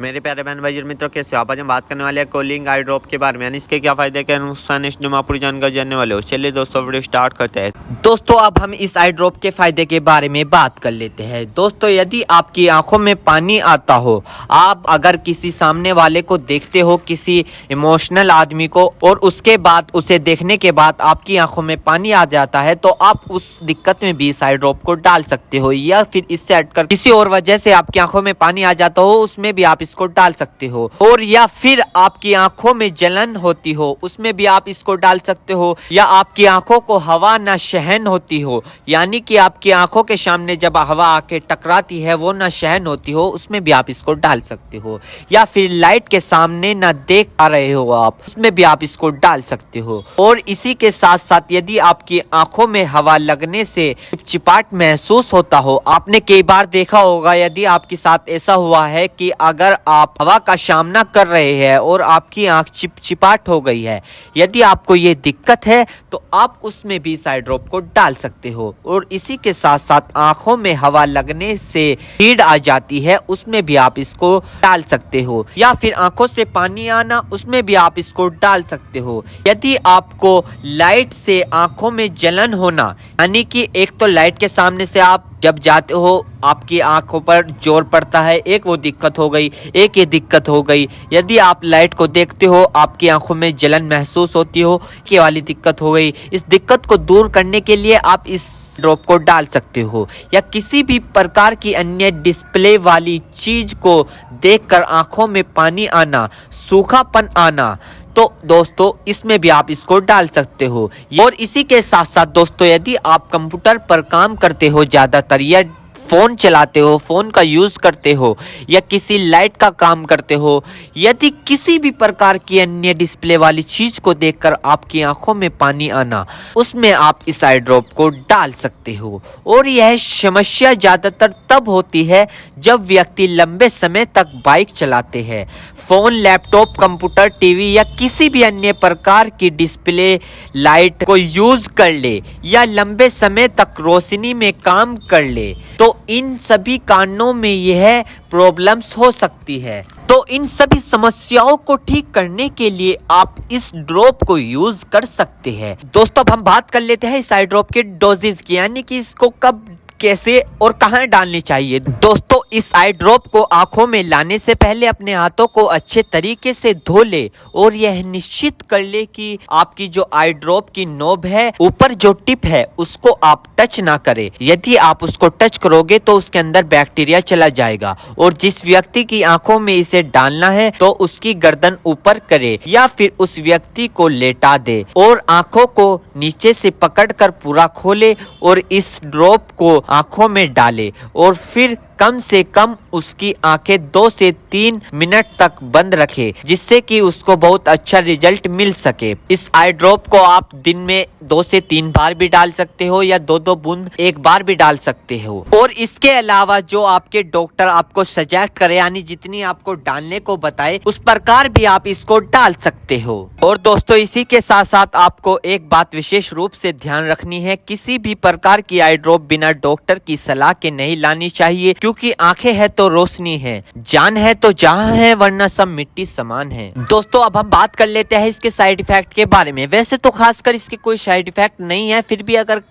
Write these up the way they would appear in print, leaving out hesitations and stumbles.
मेरे प्यारे बहन भाई मित्रों, कैसे आप? आज हम बात करने वाले हैं कूलिंग आई ड्रॉप के बारे में, यानी इसके क्या फायदे क्या नुकसान, इस पूरी जानकारी जानने वाले हो। चलिए दोस्तों वीडियो स्टार्ट करते हैं। दोस्तों अब हम इस आई ड्रॉप के फायदे के बारे में बात कर लेते हैं। दोस्तों यदि आपकी आंखों में पानी आता हो, आप अगर किसी सामने वाले को देखते हो, किसी इमोशनल आदमी को, और उसके बाद उसे देखने के बाद आपकी आंखों में पानी आ जाता है, तो आप उस दिक्कत में भी इस आई ड्रॉप को डाल सकते हो। या फिर इससे हटकर किसी और वजह से आपकी आंखों में पानी आ जाता हो, उसमें भी आप इसको डाल सकते हो। और या फिर आपकी आंखों में जलन होती हो, उसमें भी आप इसको डाल सकते हो। या आपकी आंखों को हवा न सहन होती हो, यानी कि आपकी आंखों के सामने जब हवा आके टकराती है वो न सहन होती हो, उसमें भी आप इसको डाल सकते हो। या फिर लाइट के सामने न देख पा रहे हो आप, उसमें भी आप इसको डाल सकते हो। और इसी के साथ साथ यदि आपकी आंखों में हवा लगने से चिपचिपाहट महसूस होता हो, आपने कई बार देखा होगा, यदि आपके साथ ऐसा हुआ है कि अगर आप हवा का सामना कर रहे हैं और आपकी आंख चिपचिपाहट हो गई है, यदि आपको ये दिक्कत है तो आप उसमें भी इस आई ड्रॉप को डाल सकते हो। और इसी के साथ साथ आंखों में हवा लगने से हीट आ जाती है, उसमें भी आप इसको डाल सकते हो। या फिर आंखों से पानी आना, उसमें भी आप इसको डाल सकते हो। यदि आपको लाइट से आंखों में जलन होना, यानी कि एक तो लाइट के सामने से आप जब जाते हो आपकी आंखों पर जोर पड़ता है, एक वो दिक्कत हो गई, एक ये दिक्कत हो गई। यदि आप लाइट को देखते हो, आपकी आंखों में जलन महसूस होती हो, ये वाली दिक्कत हो गई। इस दिक्कत को दूर करने के लिए आप इस ड्रॉप को डाल सकते हो। या किसी भी प्रकार की अन्य डिस्प्ले वाली चीज को देखकर आंखों में पानी आना, सूखापन आना, तो दोस्तों इसमें भी आप इसको डाल सकते हो। और इसी के साथ साथ दोस्तों यदि आप कंप्यूटर पर काम करते हो ज्यादातर, या फोन चलाते हो, फोन का यूज करते हो, या किसी लाइट का काम करते हो, यदि किसी भी प्रकार की अन्य डिस्प्ले वाली चीज को देखकर आपकी आंखों में पानी आना, उसमें आप इस आई ड्रॉप को डाल सकते हो। और यह समस्या ज्यादातर तब होती है जब व्यक्ति लंबे समय तक बाइक चलाते हैं, फोन, लैपटॉप, कंप्यूटर, टीवी या किसी भी अन्य प्रकार की डिस्प्ले लाइट को यूज कर ले, या लंबे समय तक रोशनी में काम कर ले, तो इन सभी कारणों में यह प्रॉब्लम्स हो सकती है। तो इन सभी समस्याओं को ठीक करने के लिए आप इस ड्रॉप को यूज कर सकते हैं। दोस्तों अब हम बात कर लेते हैं इस आई ड्रॉप के डोजेज की, यानी कि इसको कब, कैसे और कहां डालनी चाहिए। दोस्तों इस आई ड्रॉप को आंखों में लाने से पहले अपने हाथों को अच्छे तरीके से धो ले, और यह निश्चित कर ले कि आपकी जो आई ड्रॉप की नोब है, ऊपर जो टिप है, उसको आप टच ना करें। यदि आप उसको टच करोगे तो उसके अंदर बैक्टीरिया चला जाएगा। और जिस व्यक्ति की आंखों में इसे डालना है तो उसकी गर्दन ऊपर करे, या फिर उस व्यक्ति को लेटा दे और आंखों को नीचे से पकड़कर पूरा खोले और इस ड्रॉप को आंखों में डाले, और फिर कम से कम उसकी आंखें 2 से 3 मिनट तक बंद रखे, जिससे कि उसको बहुत अच्छा रिजल्ट मिल सके। इस आई ड्रॉप को आप दिन में 2 से 3 बार भी डाल सकते हो, या 2-2 बूंद एक बार भी डाल सकते हो। और इसके अलावा जो आपके डॉक्टर आपको सजेस्ट करे, यानी जितनी आपको डालने को बताए, उस प्रकार भी आप इसको डाल सकते हो। और दोस्तों इसी के साथ साथ आपको एक बात विशेष रूप से ध्यान रखनी है, किसी भी प्रकार की आई ड्रॉप बिना डॉक्टर की सलाह के नहीं लानी चाहिए, क्योंकि आंखें है तो रोशनी है, जान है तो जहां है, वरना सब मिट्टी समान है। दोस्तों अब हम बात कर लेते हैं इसके साइड इफेक्ट के बारे में। वैसे तो खासकर इसके कोई साइड इफेक्ट नहीं है, फिर भी अगर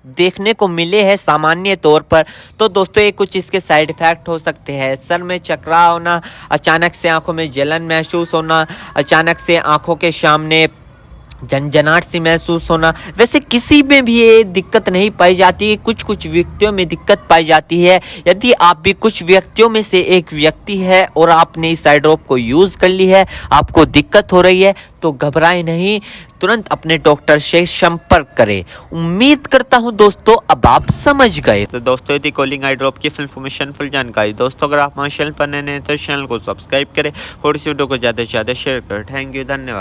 देखने को मिले हैं सामान्य तौर पर, तो दोस्तों ये कुछ इसके साइड इफेक्ट हो सकते हैं। सर में चकरा होना, अचानक से आंखों में जलन महसूस होना, अचानक से आंखों के सामने झंझनाहट सी महसूस होना। वैसे किसी में भी ये दिक्कत नहीं पाई जाती, कुछ कुछ व्यक्तियों में दिक्कत पाई जाती है। यदि आप भी कुछ व्यक्तियों में से एक व्यक्ति है और आपने इस आई ड्रॉप को यूज कर ली है, आपको दिक्कत हो रही है, तो घबराएं नहीं, तुरंत अपने डॉक्टर से संपर्क करें। उम्मीद करता हूं दोस्तों अब आप समझ गए। तो दोस्तों यदि कूलिंग आई ड्रॉप की फुल इन्फॉर्मेशन, फुल जानकारी, दोस्तों अगर आप हमारे चैनल पर नए हैं तो चैनल को सब्सक्राइब करें और इस वीडियो को ज़्यादा से ज़्यादा शेयर करें। थैंक यू, धन्यवाद।